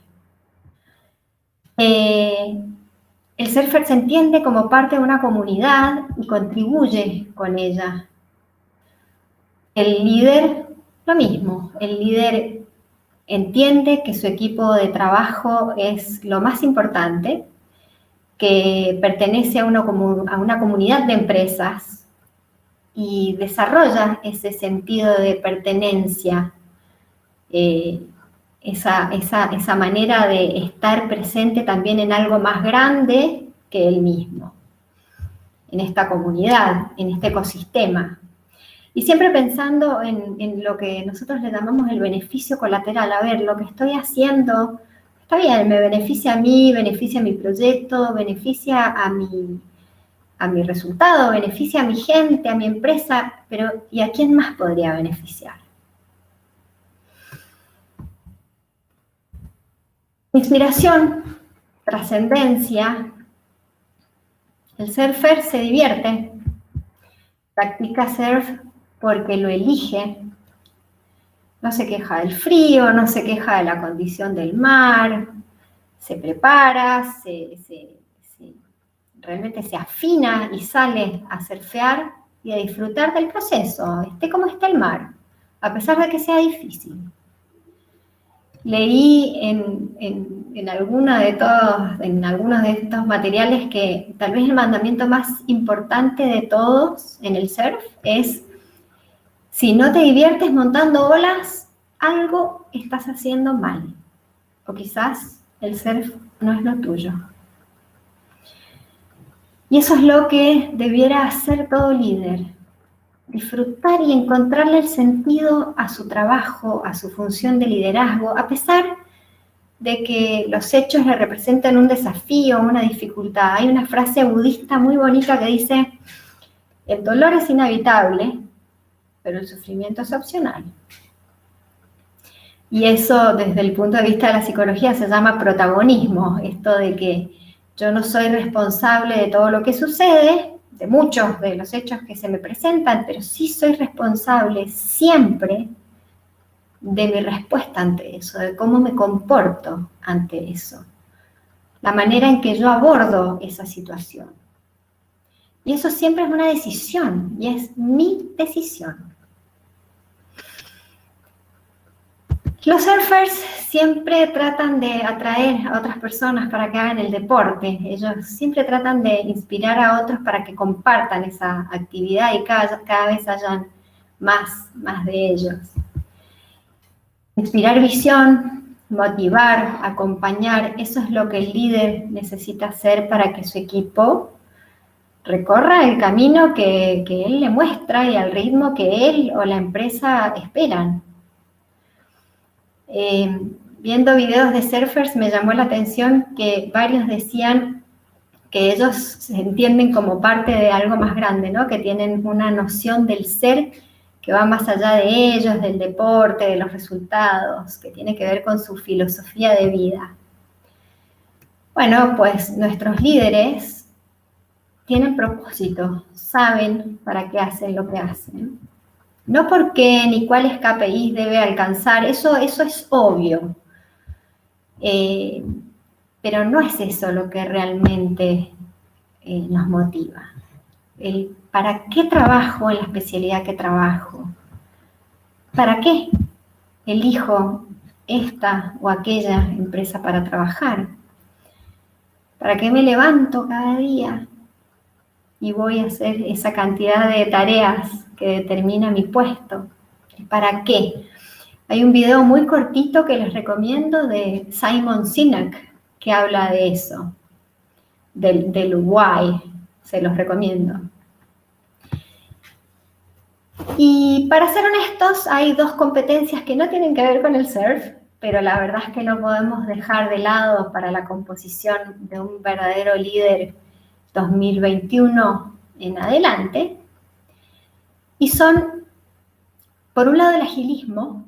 [SPEAKER 2] El surfer se entiende como parte de una comunidad y contribuye con ella. El líder, lo mismo. El líder entiende que su equipo de trabajo es lo más importante, que pertenece a una comunidad de empresas y desarrolla ese sentido de pertenencia, esa manera de estar presente también en algo más grande que él mismo, en esta comunidad, en este ecosistema. Y siempre pensando en lo que nosotros le llamamos el beneficio colateral. A ver, lo que estoy haciendo, está bien, me beneficia a mí, beneficia a mi proyecto, beneficia a mi resultado, beneficia a mi gente, a mi empresa, pero ¿y a quién más podría beneficiar? Inspiración, trascendencia. El surfer se divierte, practica surf porque lo elige. No se queja del frío, no se queja de la condición del mar, se prepara, realmente se afina y sale a surfear y a disfrutar del proceso, esté como esté el mar, a pesar de que sea difícil. Leí en algunos de estos materiales que tal vez el mandamiento más importante de todos en el surf es: si no te diviertes montando olas, algo estás haciendo mal. O quizás el surf no es lo tuyo. Y eso es lo que debiera hacer todo líder. Disfrutar y encontrarle el sentido a su trabajo, a su función de liderazgo, a pesar de que los hechos le representan un desafío, una dificultad. Hay una frase budista muy bonita que dice: el dolor es inevitable, pero el sufrimiento es opcional. Y eso, desde el punto de vista de la psicología, se llama protagonismo, esto de que yo no soy responsable de todo lo que sucede, de muchos de los hechos que se me presentan, pero sí soy responsable siempre de mi respuesta ante eso, de cómo me comporto ante eso, la manera en que yo abordo esa situación. Y eso siempre es una decisión, y es mi decisión. Los surfers siempre tratan de atraer a otras personas para que hagan el deporte. Ellos siempre tratan de inspirar a otros para que compartan esa actividad y cada vez hayan más de ellos. Inspirar visión, motivar, acompañar, eso es lo que el líder necesita hacer para que su equipo recorra el camino que él le muestra y al ritmo que él o la empresa esperan. Viendo videos de surfers me llamó la atención que varios decían que ellos se entienden como parte de algo más grande, ¿no? Que tienen una noción del ser que va más allá de ellos, del deporte, de los resultados, que tiene que ver con su filosofía de vida. Bueno, pues nuestros líderes tienen propósito, saben para qué hacen lo que hacen. No por qué ni cuáles KPIs debe alcanzar, eso es obvio. Pero no es eso lo que realmente nos motiva. El ¿para qué trabajo en la especialidad que trabajo? ¿Para qué elijo esta o aquella empresa para trabajar? ¿Para qué me levanto cada día y voy a hacer esa cantidad de tareas que determina mi puesto? ¿Para qué? Hay un video muy cortito que les recomiendo de Simon Sinek que habla de eso, del why, se los recomiendo. Y para ser honestos, hay dos competencias que no tienen que ver con el surf, pero la verdad es que no podemos dejar de lado para la composición de un verdadero líder 2021 en adelante. Y son, por un lado, el agilismo,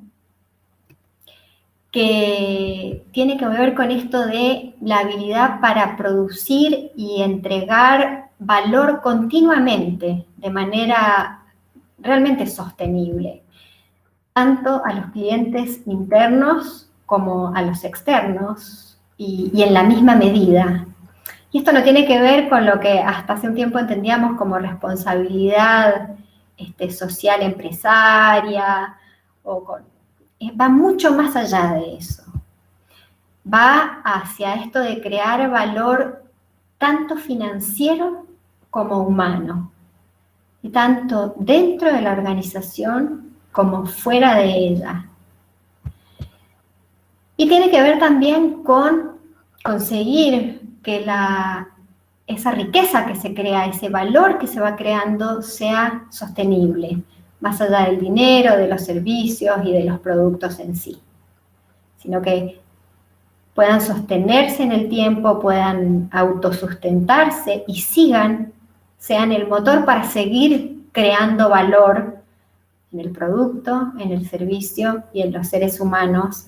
[SPEAKER 2] que tiene que ver con esto de la habilidad para producir y entregar valor continuamente, de manera realmente sostenible, tanto a los clientes internos como a los externos y en la misma medida. Y esto no tiene que ver con lo que hasta hace un tiempo entendíamos como responsabilidad social empresaria, va mucho más allá de eso. Va hacia esto de crear valor tanto financiero como humano, y tanto dentro de la organización como fuera de ella. Y tiene que ver también con conseguir que esa riqueza que se crea, ese valor que se va creando, sea sostenible, más allá del dinero, de los servicios y de los productos en sí, sino que puedan sostenerse en el tiempo, puedan autosustentarse y sean el motor para seguir creando valor en el producto, en el servicio y en los seres humanos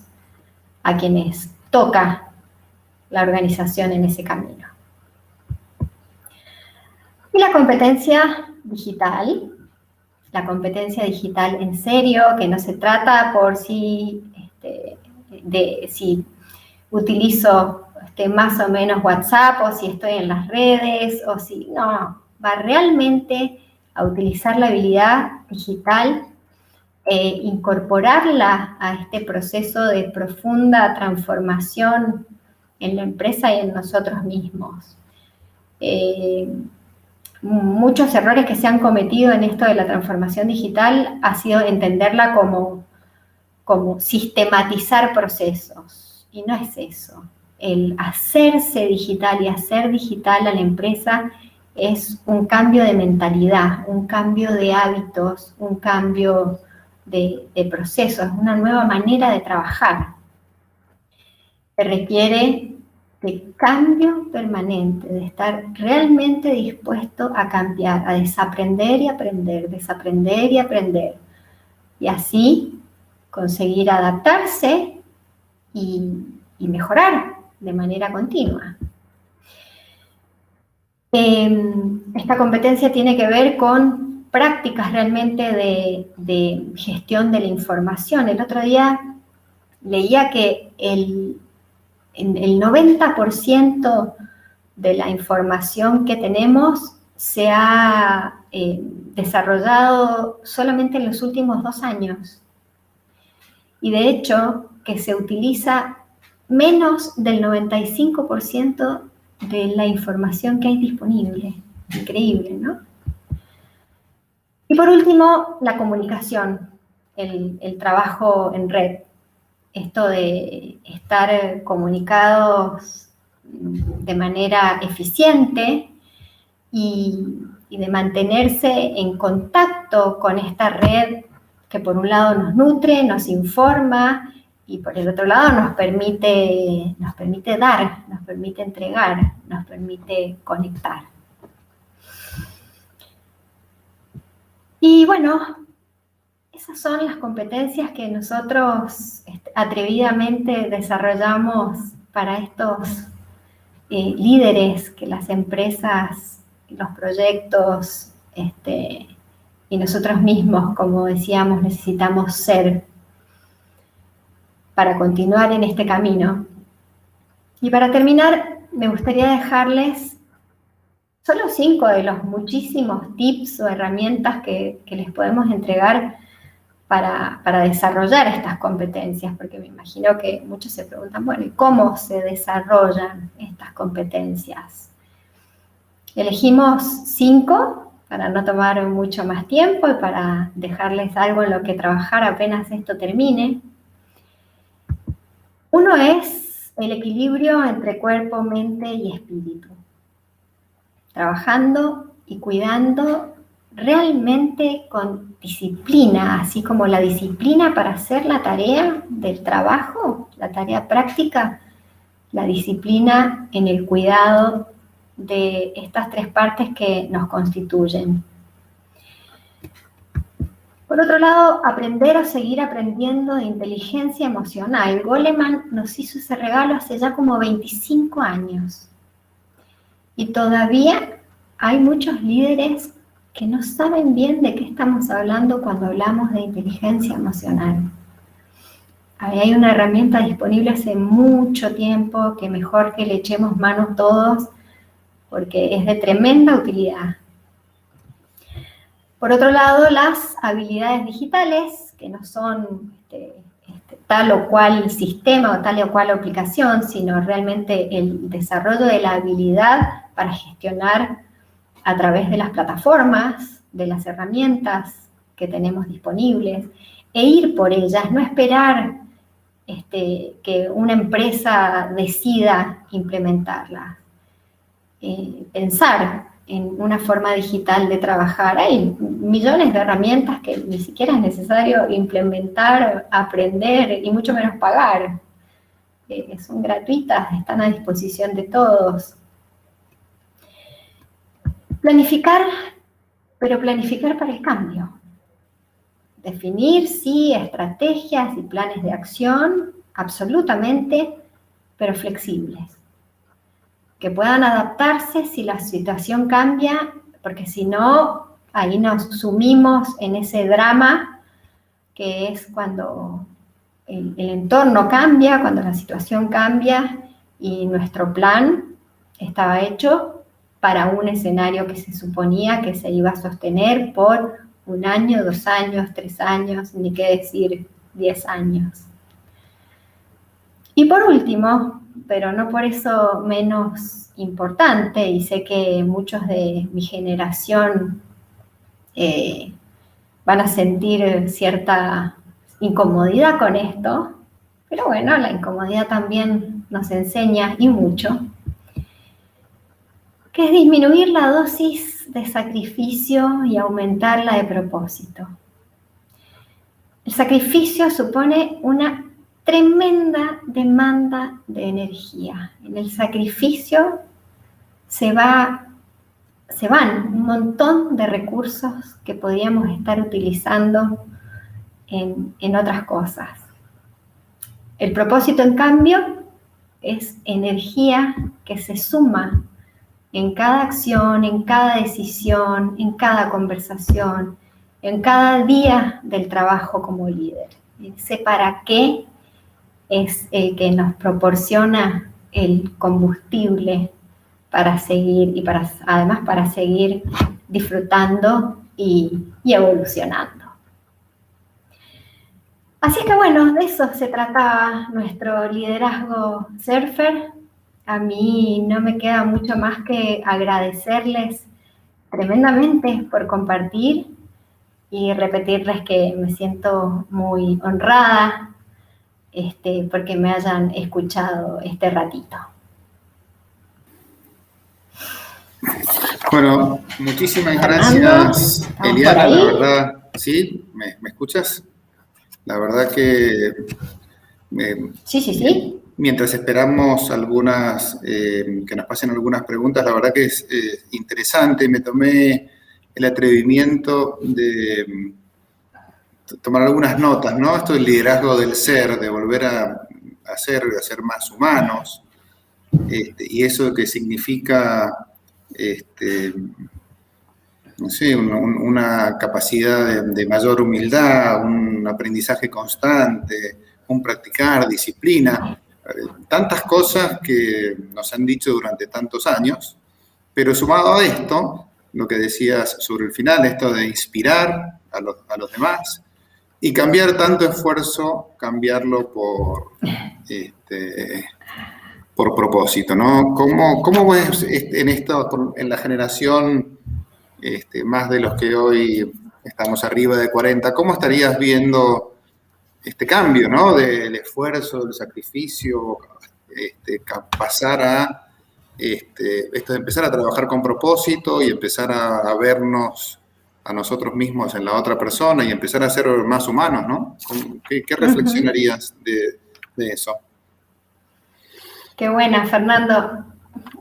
[SPEAKER 2] a quienes toca la organización en ese camino. Y la competencia digital en serio, que no se trata por si utilizo más o menos WhatsApp, o si estoy en las redes, o si no, va realmente a utilizar la habilidad digital, incorporarla a este proceso de profunda transformación en la empresa y en nosotros mismos. Muchos errores que se han cometido en esto de la transformación digital ha sido entenderla como sistematizar procesos, y no es eso. El hacerse digital y hacer digital a la empresa es un cambio de mentalidad, un cambio de hábitos, un cambio de procesos, una nueva manera de trabajar. Se requiere de cambio permanente, de estar realmente dispuesto a cambiar, a desaprender y aprender, desaprender y aprender. Y así conseguir adaptarse y mejorar de manera continua. Esta competencia tiene que ver con prácticas realmente de gestión de la información. El otro día leía que el 90% de la información que tenemos se ha desarrollado solamente en los últimos 2 años. Y de hecho, que se utiliza menos del 95% de la información que hay disponible. Increíble, ¿no? Y por último, la comunicación, el trabajo en red. Esto de estar comunicados de manera eficiente y de mantenerse en contacto con esta red que por un lado nos nutre, nos informa, y por el otro lado nos permite dar, nos permite entregar, nos permite conectar. Y bueno, esas son las competencias que nosotros atrevidamente desarrollamos para estos líderes que las empresas, los proyectos y nosotros mismos, como decíamos, necesitamos ser para continuar en este camino. Y para terminar, me gustaría dejarles solo 5 de los muchísimos tips o herramientas que les podemos entregar para desarrollar estas competencias, porque me imagino que muchos se preguntan, bueno, ¿y cómo se desarrollan estas competencias? Elegimos 5 para no tomar mucho más tiempo y para dejarles algo en lo que trabajar apenas esto termine. Uno es el equilibrio entre cuerpo, mente y espíritu. Trabajando y cuidando realmente con disciplina, así como la disciplina para hacer la tarea del trabajo, la tarea práctica, la disciplina en el cuidado de estas 3 partes que nos constituyen. Por otro lado, aprender o seguir aprendiendo de inteligencia emocional. Goleman nos hizo ese regalo hace ya como 25 años. Y todavía hay muchos líderes que no saben bien de qué estamos hablando cuando hablamos de inteligencia emocional. Ahí hay una herramienta disponible hace mucho tiempo que mejor que le echemos manos todos porque es de tremenda utilidad. Por otro lado, las habilidades digitales, que no son tal o cual sistema o tal o cual aplicación, sino realmente el desarrollo de la habilidad para gestionar a través de las plataformas, de las herramientas que tenemos disponibles, e ir por ellas, no esperar que una empresa decida implementarlas. Pensar en una forma digital de trabajar. Hay millones de herramientas que ni siquiera es necesario implementar, aprender y mucho menos pagar. Son gratuitas, están a disposición de todos. Planificar, pero planificar para el cambio. Definir, sí, estrategias y planes de acción, absolutamente, pero flexibles. Que puedan adaptarse si la situación cambia, porque si no, ahí nos sumimos en ese drama que es cuando el entorno cambia, cuando la situación cambia y nuestro plan estaba hecho para un escenario que se suponía que se iba a sostener por 1 año, 2 años, 3 años, ni qué decir 10 años. Y por último, pero no por eso menos importante, y sé que muchos de mi generación van a sentir cierta incomodidad con esto, pero bueno, la incomodidad también nos enseña, y mucho, que es disminuir la dosis de sacrificio y aumentar la de propósito. El sacrificio supone una tremenda demanda de energía. En el sacrificio se van un montón de recursos que podríamos estar utilizando en otras cosas. El propósito, en cambio, es energía que se suma en cada acción, en cada decisión, en cada conversación, en cada día del trabajo como líder. Ese para qué es el que nos proporciona el combustible para seguir, y además para seguir disfrutando y evolucionando. Así que bueno, de eso se trataba nuestro liderazgo surfer. A mí no me queda mucho más que agradecerles tremendamente por compartir y repetirles que me siento muy honrada porque me hayan escuchado este ratito.
[SPEAKER 1] Bueno, muchísimas
[SPEAKER 2] Fernando,
[SPEAKER 1] gracias,
[SPEAKER 2] ¿estamos
[SPEAKER 1] Eliana,
[SPEAKER 2] por ahí?
[SPEAKER 1] la verdad. ¿Sí? ¿Me escuchas? La verdad que
[SPEAKER 2] Sí.
[SPEAKER 1] mientras esperamos que nos pasen algunas preguntas, la verdad que es interesante. Me tomé el atrevimiento de tomar algunas notas, ¿no? Esto del liderazgo del ser, de volver a ser más humanos, y eso que significa, no sé, una capacidad de mayor humildad, un aprendizaje constante, un practicar, disciplina, tantas cosas que nos han dicho durante tantos años, pero sumado a esto, lo que decías sobre el final, esto de inspirar a los demás y cambiar tanto esfuerzo, cambiarlo por propósito, ¿no? ¿Cómo ves en la generación más de los que hoy estamos arriba de 40, cómo estarías viendo este cambio, ¿no? Del esfuerzo, del sacrificio, pasar a esto de empezar a trabajar con propósito y empezar a vernos a nosotros mismos en la otra persona y empezar a ser más humanos, ¿no? ¿Qué reflexionarías de eso?
[SPEAKER 2] Qué buena, Fernando.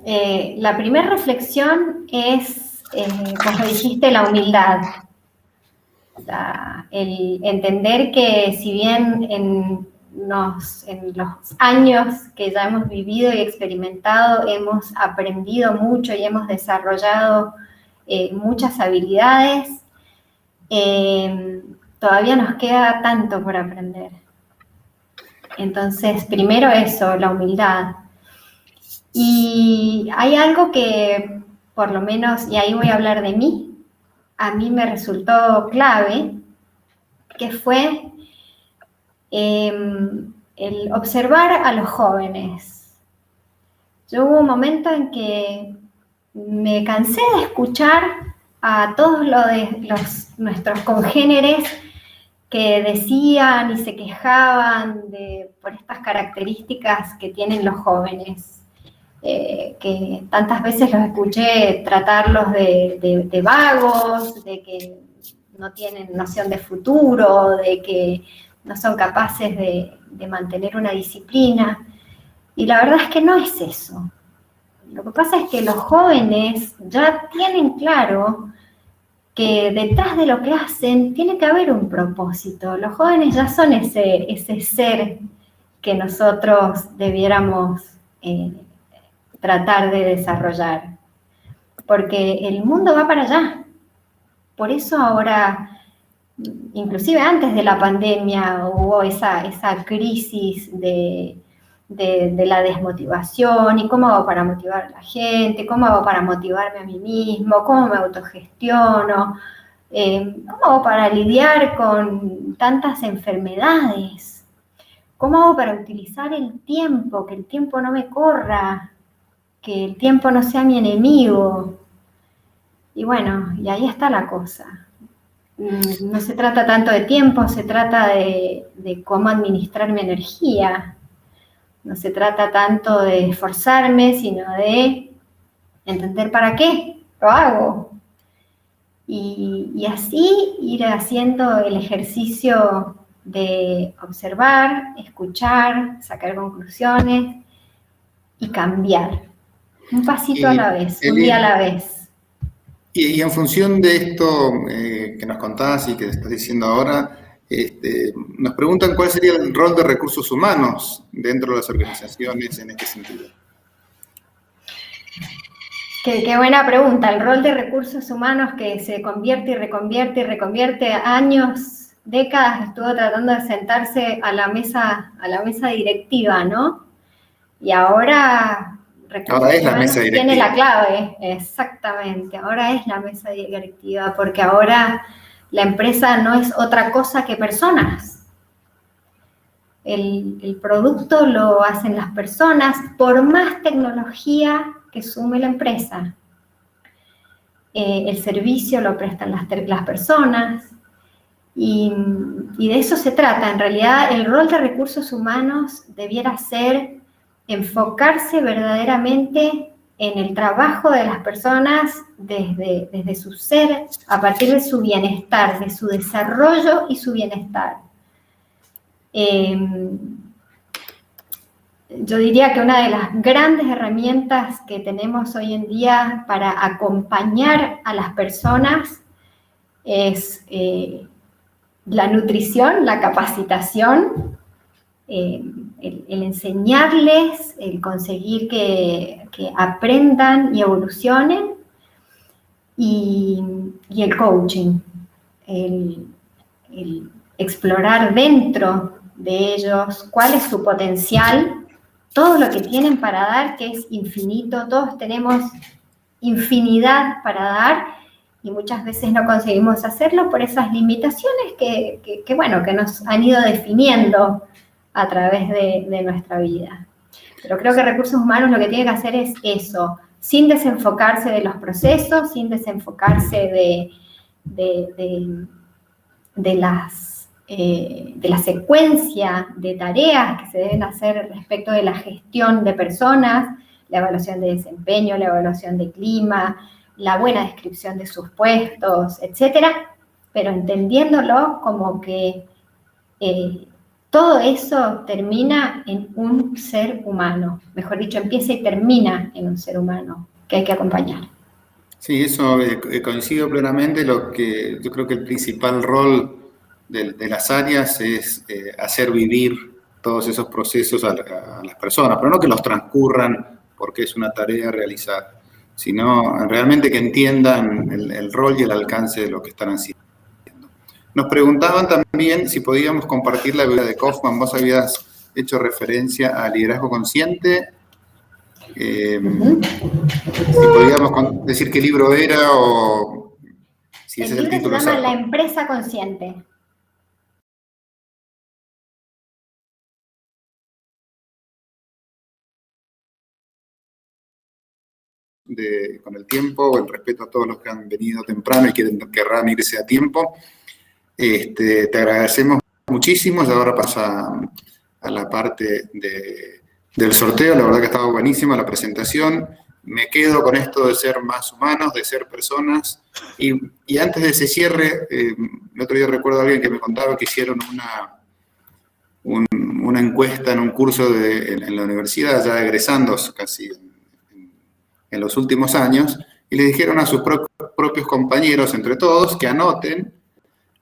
[SPEAKER 2] La primera reflexión es, como dijiste, la humildad. El entender que si bien en los años que ya hemos vivido y experimentado, hemos aprendido mucho y hemos desarrollado muchas habilidades. Todavía nos queda tanto por aprender. Entonces, primero eso, la humildad. Y hay algo que, por lo menos, y ahí voy a hablar de mí, a mí me resultó clave, que fue el observar a los jóvenes. Yo hubo un momento en que me cansé de escuchar a todos nuestros congéneres que decían y se quejaban por estas características que tienen los jóvenes, que tantas veces los escuché tratarlos de vagos, de que no tienen noción de futuro, de que no son capaces de mantener una disciplina. Y la verdad es que no es eso. Lo que pasa es que los jóvenes ya tienen claro que detrás de lo que hacen tiene que haber un propósito. Los jóvenes ya son ese ser que nosotros debiéramos tratar de desarrollar. Porque el mundo va para allá. Por eso ahora, inclusive antes de la pandemia, hubo esa crisis de la desmotivación, y cómo hago para motivar a la gente, cómo hago para motivarme a mí mismo, cómo me autogestiono, cómo hago para lidiar con tantas enfermedades, cómo hago para utilizar el tiempo, que el tiempo no me corra, que el tiempo no sea mi enemigo. Y bueno, y ahí está la cosa. No se trata tanto de tiempo, se trata de cómo administrar mi energía. No se trata tanto de esforzarme, sino de entender para qué lo hago. Y así ir haciendo el ejercicio de observar, escuchar, sacar conclusiones y cambiar. Un pasito a la vez, un día a la vez.
[SPEAKER 1] Y en función de esto que nos contás y que estás diciendo ahora, nos preguntan cuál sería el rol de recursos humanos dentro de las organizaciones en este sentido.
[SPEAKER 2] Qué buena pregunta. El rol de recursos humanos que se convierte y reconvierte y reconvierte, años, décadas estuvo tratando de sentarse a la mesa directiva, ¿no? Y ahora
[SPEAKER 1] es la mesa directiva.
[SPEAKER 2] Tiene la clave, exactamente. Ahora es la mesa directiva, porque ahora la empresa no es otra cosa que personas. El producto lo hacen las personas, por más tecnología que sume la empresa. El servicio lo prestan las personas, y de eso se trata. En realidad, el rol de recursos humanos debiera ser enfocarse verdaderamente en el trabajo de las personas desde su ser, a partir de su bienestar, de su desarrollo y su bienestar. Yo diría que una de las grandes herramientas que tenemos hoy en día para acompañar a las personas es la nutrición, la capacitación, el enseñarles, el conseguir que aprendan y evolucionen, y el coaching, el explorar dentro de ellos cuál es su potencial, todo lo que tienen para dar, que es infinito. Todos tenemos infinidad para dar y muchas veces no conseguimos hacerlo por esas limitaciones que nos han ido definiendo a través de nuestra vida. Pero creo que recursos humanos lo que tiene que hacer es eso, sin desenfocarse de los procesos, sin desenfocarse de la secuencia de tareas que se deben hacer respecto de la gestión de personas, la evaluación de desempeño, la evaluación de clima, la buena descripción de sus puestos, etcétera, pero entendiéndolo como que todo eso termina en un ser humano, mejor dicho, empieza y termina en un ser humano que hay que acompañar.
[SPEAKER 1] Sí, eso coincido plenamente. Yo creo que el principal rol de las áreas es hacer vivir todos esos procesos a las personas, pero no que los transcurran porque es una tarea a realizar, sino realmente que entiendan el rol y el alcance de lo que están haciendo. Nos preguntaban también si podíamos compartir la vida de Kaufman. Vos habías hecho referencia a liderazgo consciente. Si podíamos decir qué libro era o si ese es el título
[SPEAKER 2] se llama
[SPEAKER 1] exacto.
[SPEAKER 2] La empresa consciente.
[SPEAKER 1] Con el tiempo, el respeto a todos los que han venido temprano y querrán irse a tiempo. Te agradecemos muchísimo. Y ahora pasa a la parte del sorteo. La verdad que estaba buenísima la presentación. Me quedo con esto de ser más humanos, de ser personas. Y antes de ese cierre, el otro día recuerdo a alguien que me contaba que hicieron una encuesta en un curso en la universidad, ya egresandos casi en los últimos años, y le dijeron a sus propios compañeros, entre todos, que anoten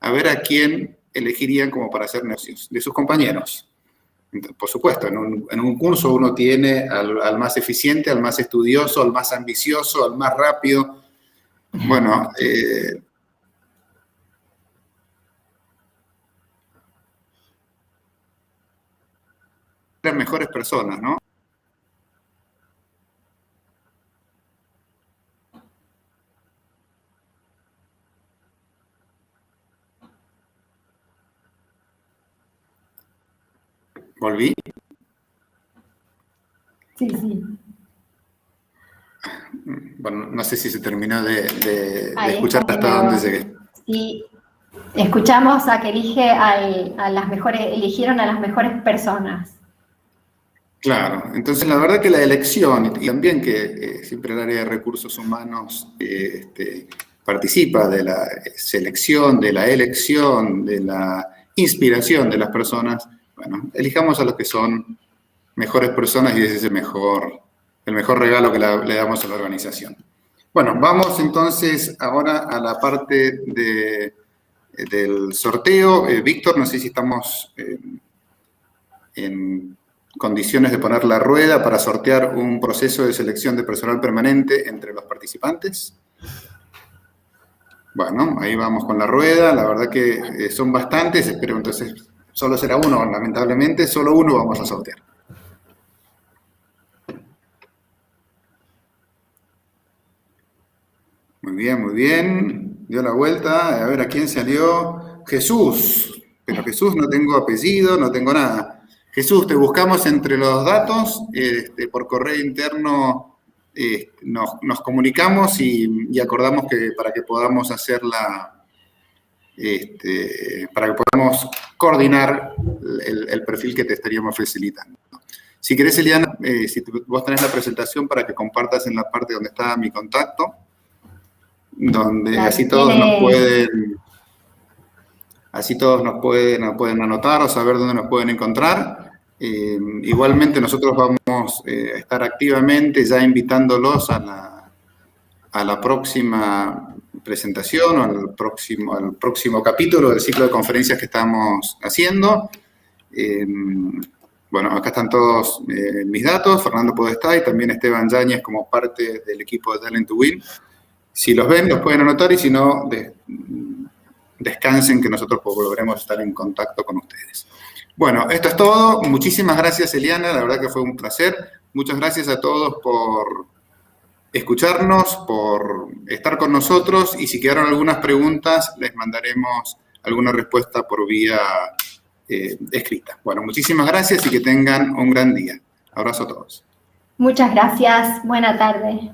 [SPEAKER 1] a ver a quién elegirían como para hacer negocios, de sus compañeros. Por supuesto, en un curso uno tiene al más eficiente, al más estudioso, al más ambicioso, al más rápido. Bueno, las mejores personas, ¿no? ¿Volví?
[SPEAKER 2] Sí, sí.
[SPEAKER 1] Bueno, no sé si se terminó de
[SPEAKER 2] Ahí
[SPEAKER 1] escuchar
[SPEAKER 2] está,
[SPEAKER 1] hasta dónde llegué.
[SPEAKER 2] Sí, escuchamos a que eligieron a las mejores personas.
[SPEAKER 1] Claro, entonces la verdad que la elección, y también que siempre el área de recursos humanos participa de la selección, de la elección, de la inspiración de las personas. Bueno, elijamos a los que son mejores personas y ese es el mejor regalo que le damos a la organización. Bueno, vamos entonces ahora a la parte del sorteo. Víctor, no sé si estamos en condiciones de poner la rueda para sortear un proceso de selección de personal permanente entre los participantes. Bueno, ahí vamos con la rueda. La verdad que son bastantes, pero entonces solo será uno, lamentablemente, solo uno vamos a sortear. Muy bien, muy bien. Dio la vuelta. A ver a quién salió. Jesús. Pero Jesús no tengo apellido, no tengo nada. Jesús, te buscamos entre los datos. Por correo interno nos comunicamos y acordamos que para que podamos hacer para que podamos coordinar el perfil que te estaríamos facilitando. Si querés, Eliana, si vos tenés la presentación para que compartas en la parte donde está mi contacto, donde así todos nos pueden anotar o saber dónde nos pueden encontrar. Igualmente nosotros vamos a estar activamente ya invitándolos a la próxima presentación o al próximo capítulo del ciclo de conferencias que estamos haciendo. Bueno, acá están todos mis datos, Fernando Podestá y también Esteban Yáñez como parte del equipo de Talent to Win. Si los ven, los pueden anotar y si no, descansen que nosotros volveremos a estar en contacto con ustedes. Bueno, esto es todo. Muchísimas gracias, Eliana. La verdad que fue un placer. Muchas gracias a todos por escucharnos, por estar con nosotros y si quedaron algunas preguntas, les mandaremos alguna respuesta por vía escrita. Bueno, muchísimas gracias y que tengan un gran día. Abrazo a todos.
[SPEAKER 2] Muchas gracias. Buena tarde.